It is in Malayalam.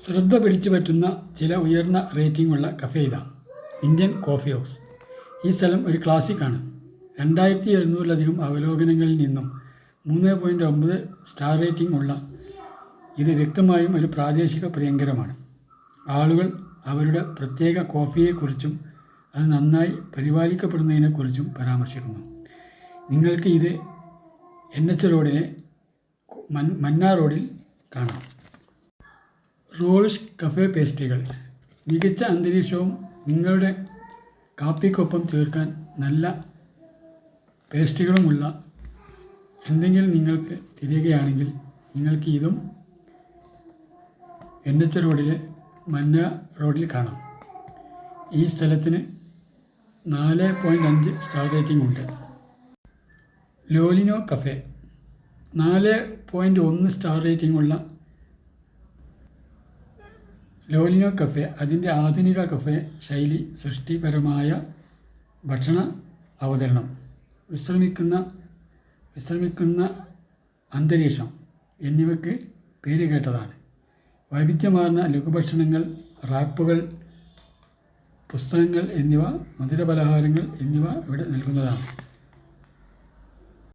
ശ്രദ്ധ പിടിച്ചു പറ്റുന്ന ചില ഉയർന്ന റേറ്റിംഗുള്ള കഫേ ഇതാ. Indian coffee house. ഈ സ്ഥലം ഒരു ക്ലാസിക്കാണ്. 2700-ലധികം അവലോകനങ്ങളിൽ നിന്നും 3.9 സ്റ്റാർ റേറ്റിംഗ് ഉള്ള ഇത് വ്യക്തമായും ഒരു പ്രാദേശിക പ്രിയങ്കരമാണ്. ആളുകൾ അവരുടെ പ്രത്യേക കോഫിയെക്കുറിച്ചും അത് നന്നായി പരിപാലിക്കപ്പെടുന്നതിനെക്കുറിച്ചും പരാമർശിക്കുന്നു. നിങ്ങൾക്ക് ഇത് NH റോഡിലെ മന്ന റോഡിൽ കാണാം. റോൾഷ് കഫേ പേസ്ട്രികൾ. മികച്ച അന്തരീക്ഷവും നിങ്ങളുടെ കാപ്പിക്കൊപ്പം ചേർക്കാൻ നല്ല പേസ്ട്രികളുമുള്ള എന്തെങ്കിലും നിങ്ങൾക്ക് തിരയുകയാണെങ്കിൽ നിങ്ങൾക്ക് ഇതും NH റോഡിലെ മന്ന റോഡിൽ കാണാം. ഈ സ്ഥലത്തിന് 4.5 സ്റ്റാർ റേറ്റിംഗ് ഉണ്ട്. ലോലിനോ കഫേ. 4.1 സ്റ്റാർ റേറ്റിംഗ് ഉള്ള ലോലിനോ കഫേ അതിൻ്റെ ആധുനിക കഫേ ശൈലി, സൃഷ്ടിപരമായ ഭക്ഷണ അവതരണം, വിശ്രമിക്കുന്ന അന്തരീക്ഷം എന്നിവയ്ക്ക് പേരുകേട്ടതാണ്. വൈവിധ്യമാർന്ന ലഘുഭക്ഷണങ്ങൾ, റാപ്പുകൾ, പുസ്തകങ്ങൾ എന്നിവ, മധുരപലഹാരങ്ങൾ എന്നിവ ഇവിടെ നൽകുന്നതാണ്.